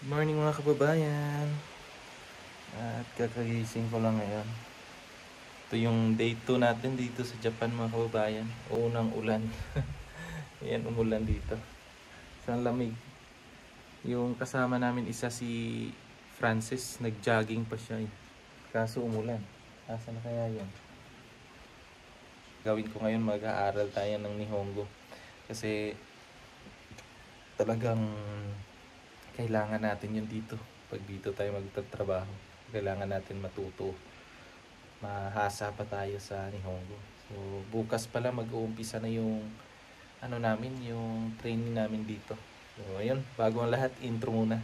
Good morning mga kababayan. At kakagising ko lang ngayon. Ito yung day 2 natin dito sa Japan mga kababayan. Unang ulan. Ayan, umulan dito. Sa lamig. Yung kasama namin isa si Francis. Nag-jogging pa siya eh. Kaso umulan. Asa na kaya yan? Gawin ko ngayon, mag-aaral tayo ng Nihongo. Kasi talagang kailangan natin yun dito. Pag dito tayo magtatrabaho, kailangan natin matuto. Mahasa pa tayo sa Nihongo. So bukas pala mag-uumpisa na yung yung training namin dito. So ayun, bago ang lahat, intro muna.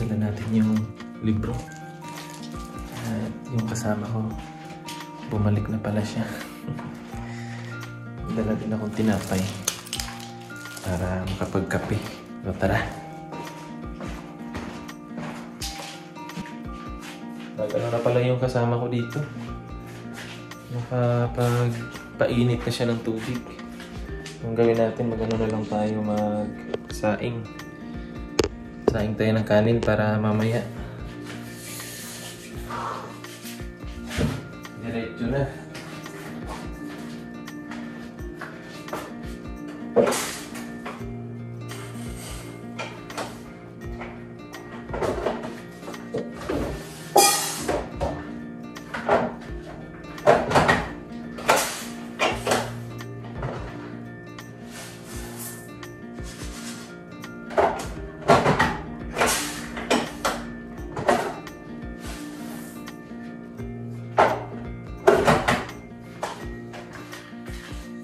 Dala natin yung libro. At yung kasama ko, bumalik na pala siya. Dala din akong tinapay para makapagkape. So tara. Nag-ano na pala yung kasama ko dito. Nakapagpainit na siya ng tubig. Ang gawin natin, mag-ano na lang tayo, mag-saing. Saing tayo ng kanin para mamaya diretso na.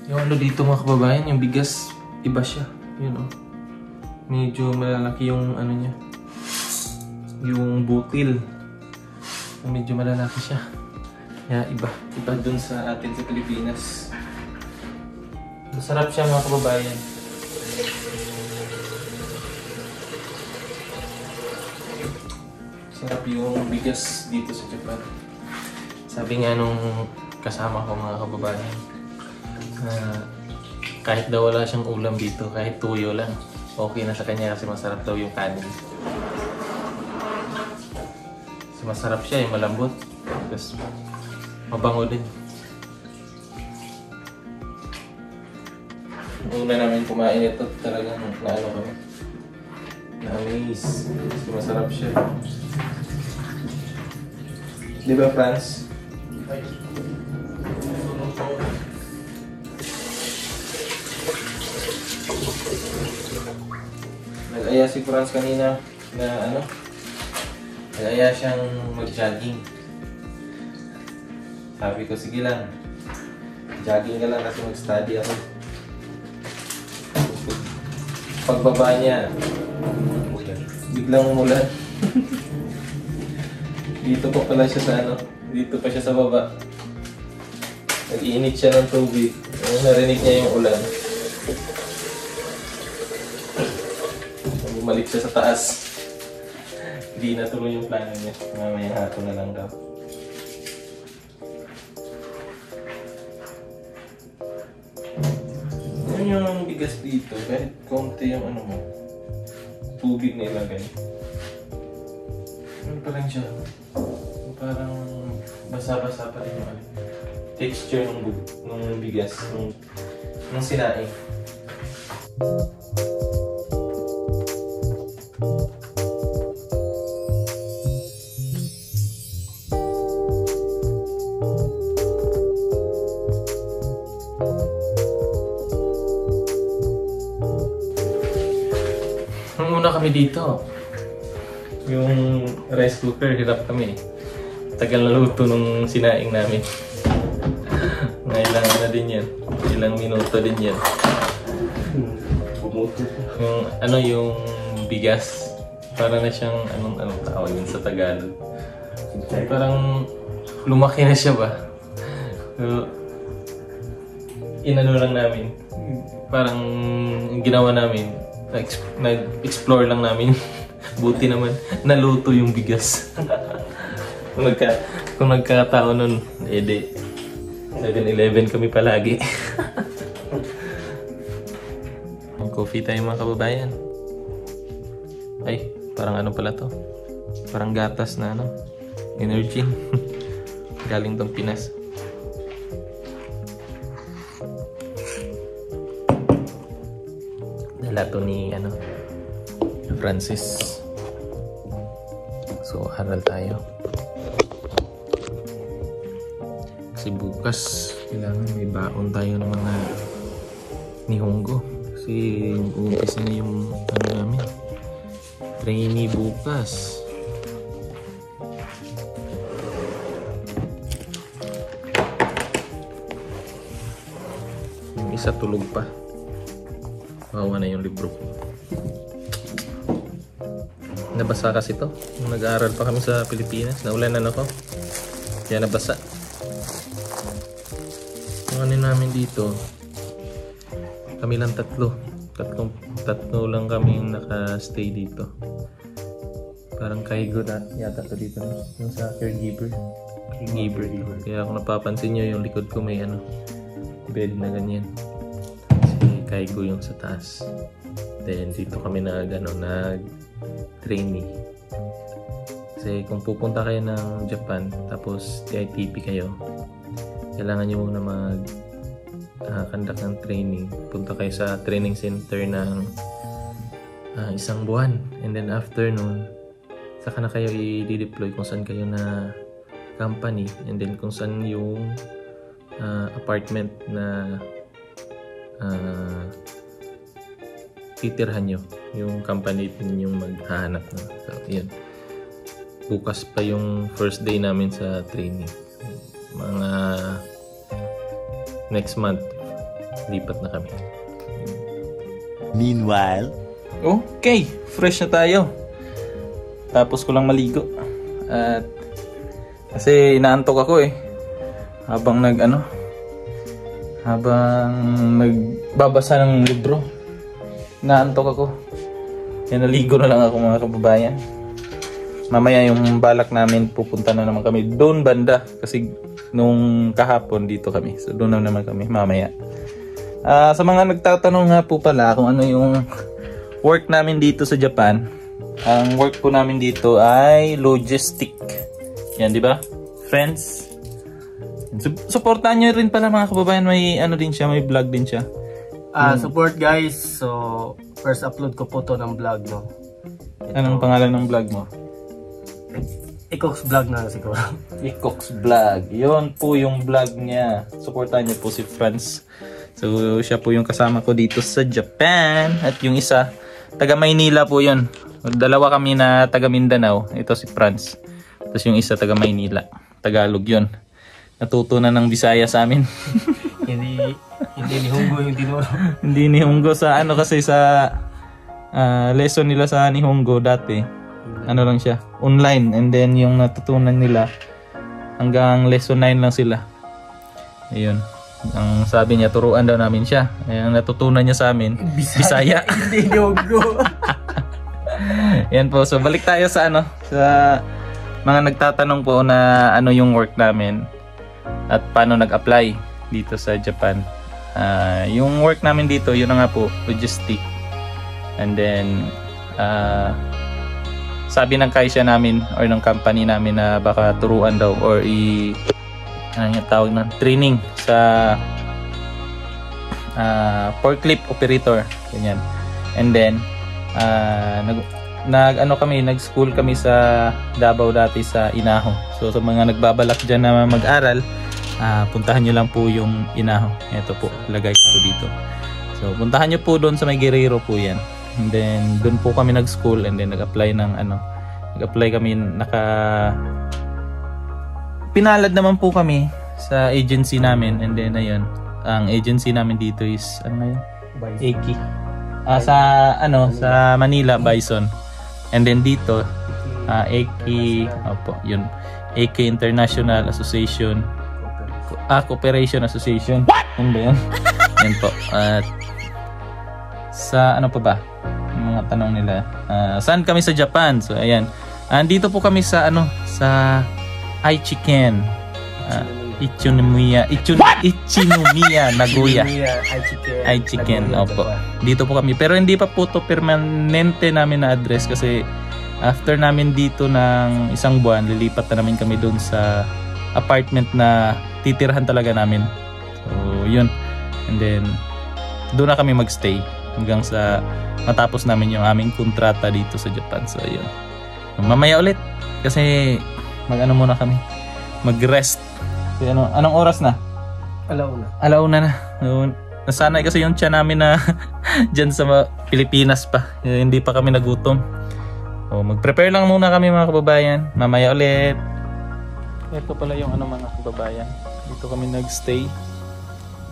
Yung ano dito mga kababayan, yung bigas, iba siya. Yun o. Medyo malalaki yung ano niya. Yung butil. Medyo malalaki siya. Kaya iba. Iba dun sa atin sa Pilipinas. Masarap siya mga kababayan. Sarap yung bigas dito sa Japan. Sabi nga nung kasama ko mga kababayan, kahit daw wala siyang ulam dito, kahit tuyo lang, okay na sa kanya kasi masarap daw yung kanin. So, masarap siya, yung malambot. Tapos mabango din. Una namin kumain ito, talagang naano kami. Na-amaze. Kasi masarap siya. Di ba, Franz? Nag-aya si Franz kanina na nag-aya siyang mag-jogging. Sabi ko, sige lang, jogging ka lang kasi mag-study ako. Pagbaba niya, biglang umulan. Dito pa pala siya sa dito pa siya sa baba. Nag-iinit siya ng tubig. Narinig niya yung ulan. Bumalik siya sa taas. Hindi natuloy yung plano niya. Mamayang hapon na lang daw. Yan yung bigas dito. Kahit konti yung tubig na ilagay. Ano pa lang siya? Parang basa-basa pa rin yung texture ng bigas, ng sinaing. Nung una kami dito, yung rice cooker, hirap kami. Tagal na luto nung sinaing namin. Ilang din yan. Ilang minuto din yan. Yung yung bigas. Para na siyang, anong tawag yun sa Tagalog. Parang lumaki na siya ba? So, inano lang namin. Parang ginawa namin, nag-explore lang namin. Buti naman, naluto yung bigas. Kung nagkataon nun, edi 7-Eleven kami palagi. Coffee tayo mga kababayan. Ay, parang ano pala to? Parang gatas na energy. Galing tong Pinas. Dala to ni Francis. So, haral tayo. Kasi bukas, kailangan may baon tayo ng mga nihongo. Kasi umpisa na yung namin. Trainee bukas. Yung isa tulog pa. Bawa na yung libro ko. Nabasa kasi to. Nung nag-aaral pa kami sa Pilipinas, naulanan ako. Kaya nabasa. Yung ano namin dito, kami lang tatlo lang kami yung naka-stay dito. Parang kaigo na yata to dito, yung sa caregiver. Kaya kung napapansin nyo yung likod ko may bed na ganyan. Kasi kaigo yung sa taas. Then dito kami nag-trainee. Kasi kung pupunta kayo ng Japan tapos TITP kayo, kailangan nyo muna conduct ng training. Punta kayo sa training center ng isang buwan. And then after nun, saka na kayo i-deploy kung saan kayo na company. And then kung saan yung apartment na titirhan nyo. Yung company din yung maghahanap. So, yun. Bukas pa yung first day namin sa training. Mga next month, lipat na kami. Meanwhile, okay, fresh na tayo. Tapos ko lang maligo. At kasi inaantok ako habang nagbabasa ng libro. Inaantok ako. Kaya naligo na lang ako mga kababayan. Mamaya yung balak namin, pupunta na naman kami doon banda. Kasi nung kahapon dito kami. So doon na naman kami mamaya. Sa mga nagtatanong nga po pala kung ano yung work namin dito sa Japan. Ang work po namin dito ay logistic. Yan, di ba? Friends. Supportan nyo rin pala mga kababayan. May din siya, may vlog din siya. Support guys. So first upload ko po to ng vlog, no. Anong pangalan ng vlog mo? Ikox Vlog na siguro. Ikox Vlog. Yun po yung vlog niya. Supportan niyo po si Franz. So siya po yung kasama ko dito sa Japan. At yung isa, taga Maynila po yun. Dalawa kami na taga Mindanao. Ito si Franz. Tapos yung isa taga Maynila. Tagalog yun. Natuto na ng Bisaya sa amin. hindi Nihongo yung tinuro. Hindi Nihongo sa kasi sa lesson nila sa Nihongo dati. Lang siya, online, and then yung natutunan nila hanggang lesson 9 lang sila. Ayun. Ang sabi niya, turuan daw namin siya. Ang natutunan niya sa amin, Bisaya. Hindi Nihongo. Yan po. So balik tayo sa sa mga nagtatanong po na yung work namin at paano nag-apply dito sa Japan. Yung work namin dito, yun na nga po, logistic. And then sabi ng kaisya namin or ng company namin na baka turuan daw or tawag na training sa forklift operator, ganyan. And then nag-school kami sa Davao dati sa Inaho. So sa mga nagbabalak diyan na mag-aral, puntahan niyo lang po yung Inaho. Ito po, lagay ko po dito. So puntahan niyo po doon sa may Guerrero po 'yan. And then doon po kami nag-school and then nag-apply ng nag-apply kami, pinalad naman po kami sa agency namin. And then ayun, ang agency namin dito is Eki. Sa sa Manila Bison. And then dito AK opo, yun. AK International Association. Cooperation Association. Ano ba yan? Yan po. At sa ano pa ba? Yung mga tanong nila. Saan kami sa Japan? So ayan. Andito po kami sa sa Aichiken. Ichinomiya Nagoya. Aichiken. Opo. Dito po kami. Pero hindi pa po to permanente namin na address kasi after namin dito ng isang buwan, lilipat na namin kami doon sa apartment na titirhan talaga namin. So, yun. And then, doon na kami magstay hanggang sa matapos namin yung aming kontrata dito sa Japan. So, yun. Mamaya ulit. Kasi, muna kami. Mag-rest. Kasi anong oras na? Alauna na. Nasanay kasi yung tiyan namin na dyan sa Pilipinas pa. Hindi pa kami nagutom. So, mag-prepare lang muna kami mga kababayan. Mamaya ulit. Ito pala yung mga kababayan. Dito kami nagstay.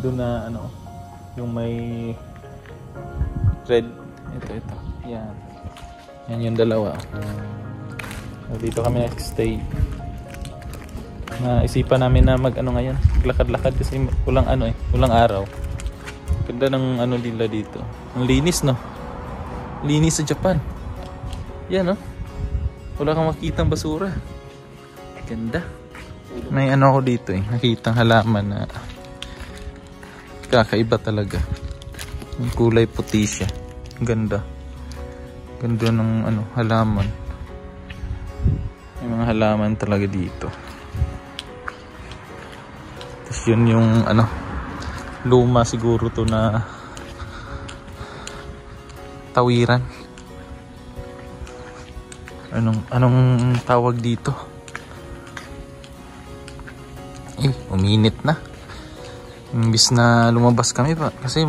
Doon na yung may red. Ito. Yan. Yan yung dalawa. Dito kami nagstay. Naisipan namin na ngayon. Maglakad-lakad kasi walang walang araw. Ganda ng nila dito. Ang linis, no? Linis sa Japan. Yan, no? Wala kang makitang basura. Ganda. May ako dito nakitang halaman na kakaiba talaga. Yung kulay puti siya. Ganda. Ganda ng halaman. May mga halaman talaga dito. Tapos yun yung luma siguro to na tawiran. Anong tawag dito? Uminit na. Imbis na lumabas kami pa kasi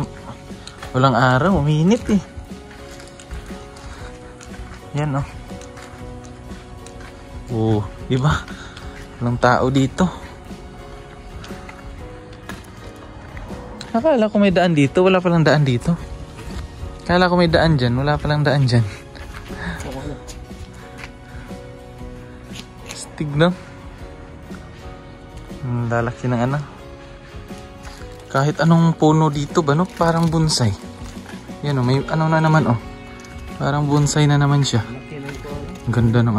walang araw, uminit Yan di ba? Walang tao dito. Akala ko may daan dito, wala palang daan dito. Akala ko may daan dyan, wala palang daan dyan. Tignan. Lalaki ng kahit anong puno dito ba, no? Parang bonsai. Yan may na naman parang bonsai na naman siya. Ang ganda ng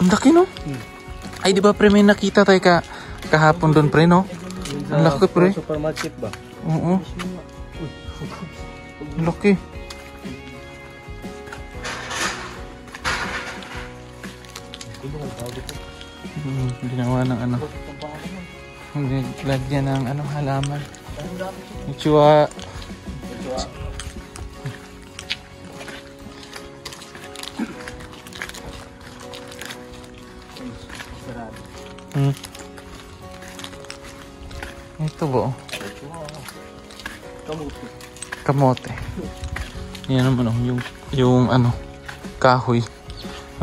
ang laki, no? Ay, di ba pre, may nakita tayo kahapon doon pre, no? Ang laki pre. Supermarket ba? Oo. Ang laki. Ginawa ng lagyan ng halaman. Ichua. Ito ba? Kamote. Yan naman yung kahoy.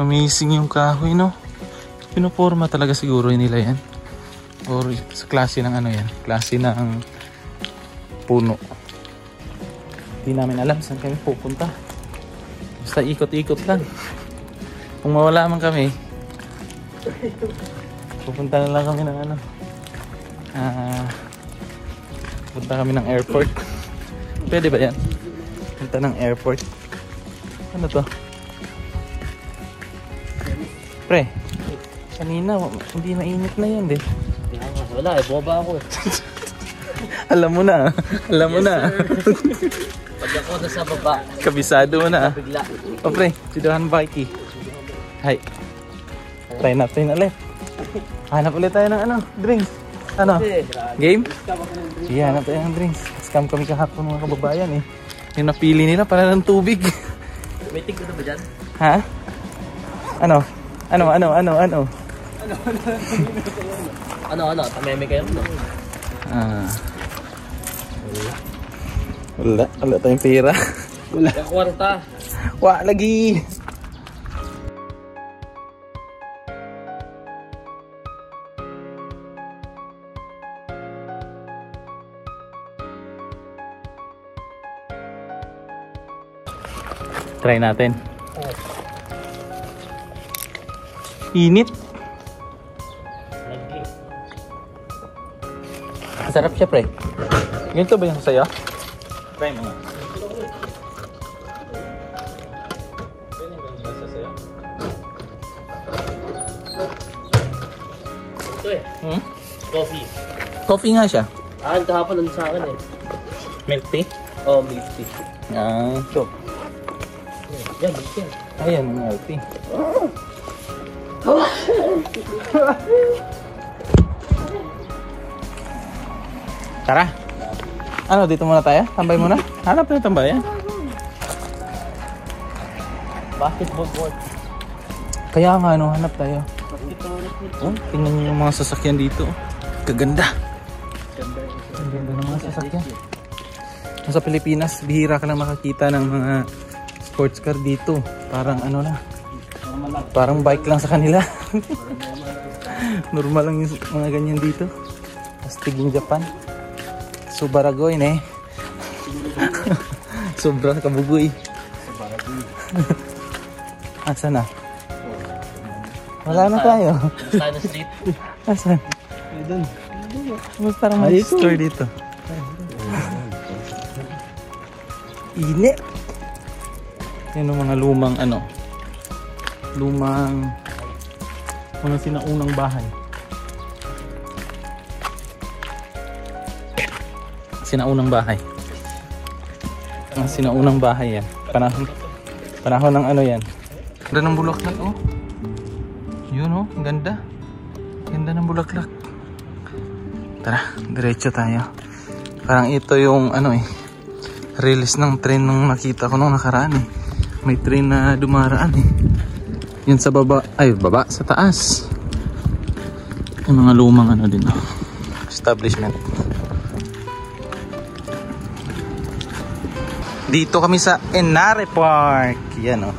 Amazing yung kahoy, no? Pinoporma talaga siguro nila yan. Or sa klase ng yan. Klase ng puno. Hindi namin alam saan kami pupunta. Basta ikot-ikot lang. Kung mawala man kami, pupunta na lang kami ng punta kami ng airport. Pwede ba yan? Punta ng airport. Ano to? Pre, kanina hindi mainit na yan din. Wala boba ako Alam mo na. Pag ako nasa baba, Kabisado mo na. bigla. Pre, sidahan bike. Hi. Try natin ulit. Hanap ulit tayo ng drinks. Game? Sige, hanap tayo ng drinks. Scam kami kahapon mga kababayan Yung napili nila para ng tubig. May tig ba dyan? Ha? Ano? Tameme kayo no? Wala tayong pera. Wala. Kwarta. Lagi. Try natin. Init. Sarap siya, pre. Ganito ba yung sa'yo? Try mo nga. Ito eh. Coffee. Coffee nga siya. Kahapon sa akin eh. Milk tea? Oh, milk tea. Ito. Yan, milk tea. Ayan, milk tea. Tara. Ano, dito muna tayo? Tambay muna? Hanap na tambayan. Basketball court. Kaya nga, ano, hanap tayo. Oh, tingnan nyo yung mga sasakyan dito. Kaganda. Kaganda ng mga sasakyan. Sa Pilipinas, bihira ka lang makakita ng mga sports car dito. Parang ano lang. Parang bike lang sa kanila. Normal lang yung mga ganyan dito. Astig yung Japan. Subaragoy eh. Sobra kabugoy. Asan na? Wala na tayo. Tayo na street. Asan? Doon. Parang may store dito. Init. Yan yung mga lumang ano. Lumang mga sinaunang bahay. Sinaunang bahay. Ang sinaunang bahay yan. Panahon ng ano yan. Ganda ng bulaklak oh. Yun oh, ang ganda. Ganda ng bulaklak. Tara, diretso tayo. Parang ito yung ano eh. Release ng train nung nakita ko nung nakaraan eh. May train na dumaraan eh. Yun sa baba, ay baba, sa taas. Yung mga lumang ano din oh. Establishment. Dito kami sa Inari Park. Yan oh.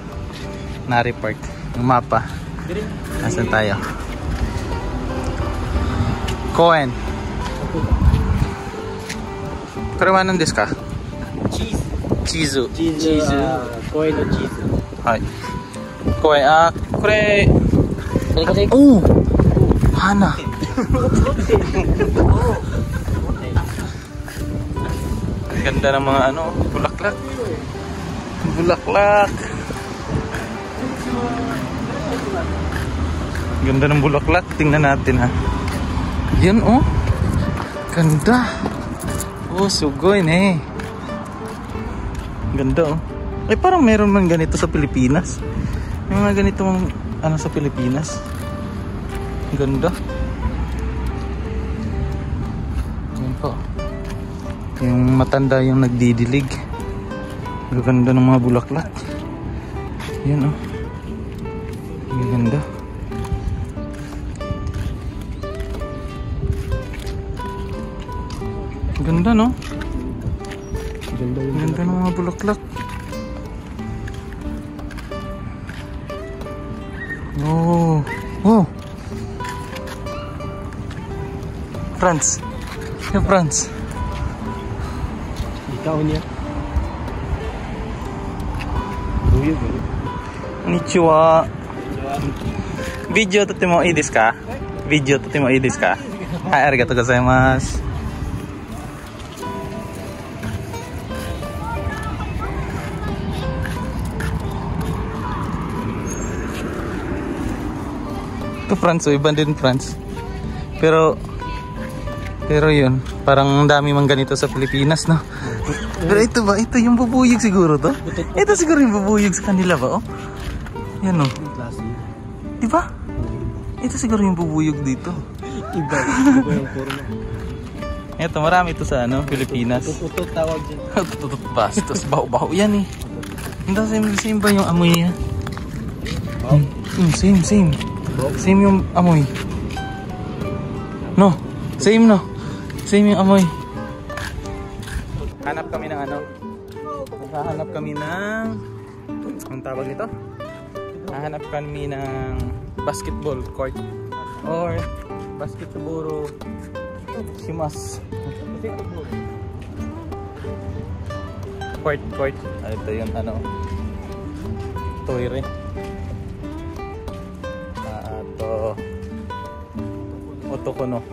Inari Park. Yung mapa. Nasaan tayo? Koen. Kurewanan desu ka? Cheese. Cheese. Koen no cheese. Hai. Koen. Kore. Oh. Hana. Ganda ng mga ano, bulaklak. Bulaklak. Ganda ng bulaklak. Tingnan natin ha. Yan oh. Ganda. Oh, sugoy eh. Ganda oh. Ay parang meron man ganito sa Pilipinas. Yung mga ganito mang ano sa Pilipinas. Ganda. Yan po. Yung matanda yung nagdidilig. Gaganda ng mga bulaklak. Yan oh. Ganda. Ganda no? Ganda ng mga bulaklak. Oh. Oh. Franz. Yung Franz. Ikaw niya. Buyog eh. Konnichiwa. Video to mo i desu ka? Video to mo i desu ka? Hai, arigatou gozaimasu. Ito France, iba din France. Pero yun, parang dami mang ganito sa Pilipinas, no? Pero ito ba? Ito yung bubuyog siguro to? Ito siguro yung bubuyog sa kanila ba, oh? Yan, oh. Diba? Ito siguro yung bubuyog dito. Iba yung forma. Ito, marami ito sa ano, Pilipinas. Tututot tawag dyan. Tututot bastos, baho-baho yan eh. Hindi, same ba yung amoy niya? Same. Same yung amoy. No, same no. Same yung amoy. Hanap kami ng ano? Hahanap kami ng... Anong tawag nito? Hahanap kami ng basketball court. Or basketball shimas. Court. Ito yung ano. toire. To Otokono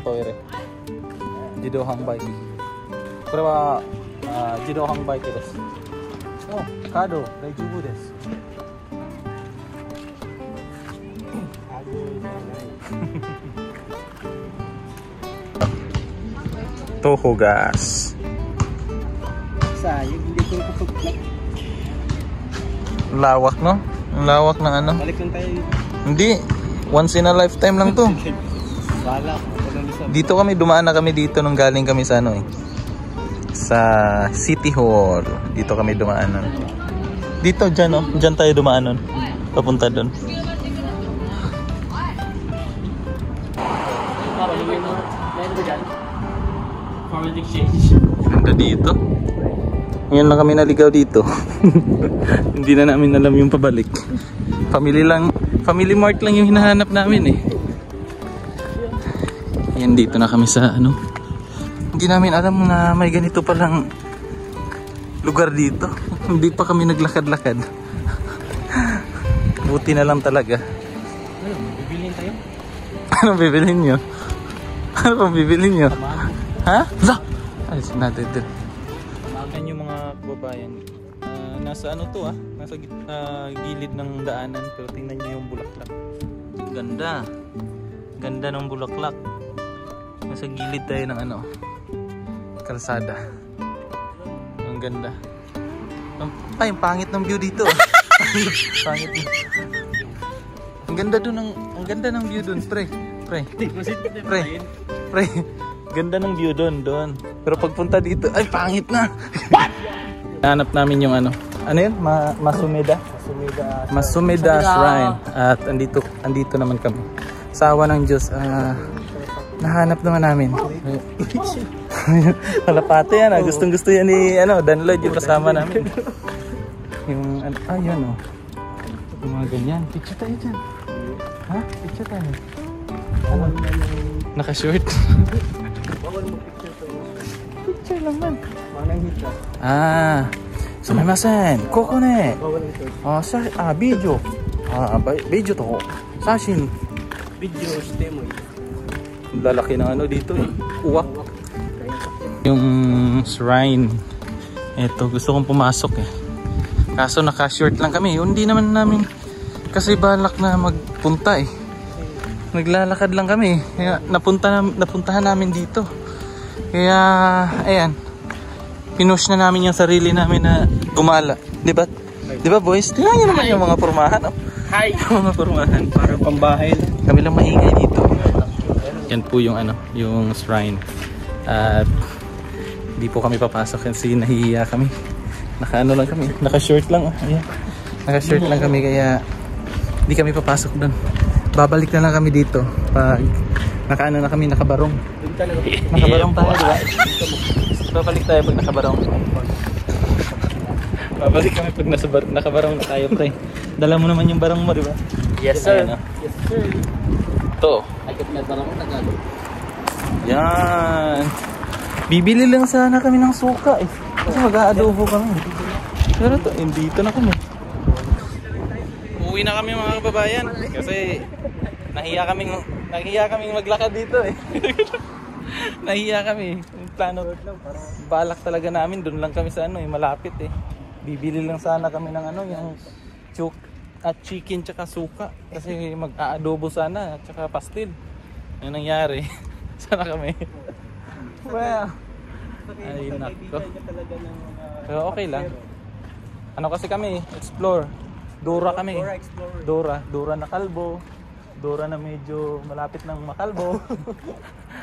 toire. Jidohang bike. これは自動販売機です。カード大丈夫です。Toho gas. Sayang, hindi ko kapag-vlog. Lawak, no? Ang lawak ng ano. Balik lang tayo. Hindi. Once in a lifetime lang to. Wala. Dito kami, dumaan na kami dito nung galing kami sa ano eh. Sa City Hall. Dito kami dumaan nun. Dito, dyan oh. Dyan tayo dumaan nun. Papunta dun. Foreign exchange. Ganda dito. Ngayon lang kami naligaw dito. Hindi na namin alam yung pabalik. Family Mart lang yung hinahanap namin eh. Yan, dito na kami sa ano. Hindi namin alam na may ganito palang lugar dito. Hindi pa kami naglakad-lakad. Buti na lang talaga. Bibilin tayo? Anong bibilin nyo? Ano pang bibilin nyo? Ha? La! Alisin natin ito. Yan yung mga kababayan. Nasa ano to ah? Nasa gilid ng daanan. Pero tingnan nyo yung bulaklak. Ganda. Ganda ng bulaklak. Nasa gilid tayo ng ano, kalsada. Ang ganda. Ay, ang pangit ng view dito. Pangit. Ang ganda dun ang ganda ng view dun, pre. Pre. Ganda ng view doon. Pero pagpunta dito, ay pangit na. Hanap namin yung ano. Ano yun? Masumeda Shrine. At andito naman kami. Sa awa ng Diyos, nahanap naman namin. Kalapate yan. Gustong gusto yan ni Dan Lloyd, yung kasama namin. Yung yan o. Yung mga ganyan. Picture tayo dyan. Ha? Picture tayo. Naka-short. Picture lang man. Manang hita. Sumimasen. Koko ne. Video. Video to. Sashin. Video shite mo. Lalaki ng ano dito eh. Uwak. Yung shrine. Eto, gusto kong pumasok eh. Kaso naka-short lang kami. Hindi naman namin kasi balak na magpunta eh. Naglalakad lang kami. Kaya napuntahan namin dito. Kaya ayan. Pinush na namin yung sarili namin na gumala. Diba? Diba boys? Tingnan nyo naman yung mga pormahan. Oh. Hi! Yung mga pormahan. Parang pambahay. Kami lang maingay dito. Yan po yung yung shrine. At hindi po kami papasok kasi nahihiya kami. Naka-ano lang kami. Naka-short lang. Ayan. Naka-short lang kami kaya hindi kami papasok doon. Babalik na lang kami dito pag nakaano na kami, nakabarong. Nakabarong tayo, diba? Babalik tayo pag nakabarong. Babalik kami pag nakabarong na tayo, pre. Dala mo naman yung barong mo, diba? Yes sir. Ayan, Yes sir. Ito. Ay, kapag barong mo Tagalog. Yan. Bibili lang sana kami ng suka eh. Kasi mag-aadobo kami. Pero ito, dito na kami. Uwi na kami mga kababayan. Kasi nahiya kaming maglakad dito eh. Nahiya kami. Yung plano, balak talaga namin. Doon lang kami sa malapit eh. Bibili lang sana kami ng yung chuk at chicken tsaka suka. Kasi mag-aadobo sana at tsaka pastil. Yung nangyari. Sana kami. Well, ay nako. Pero okay lang. Ano kasi kami, explore. Dora kami. Dora na kalbo. Dora na medyo malapit ng makalbo.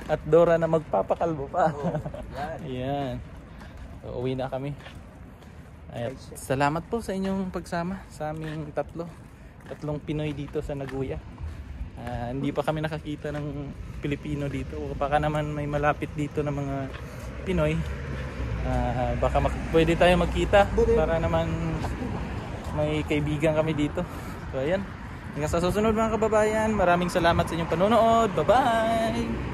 At Dora na magpapakalbo pa. Ayan. So, uwi na kami. Ayan. Salamat po sa inyong pagsama sa aming tatlong Pinoy dito sa Nagoya. Hindi pa kami nakakita ng Pilipino dito. Baka naman may malapit dito ng mga Pinoy. Baka pwede tayo magkita para naman may kaibigan kami dito. So ayan. Hanggang sa susunod mga kababayan. Maraming salamat sa inyong panonood. Bye bye!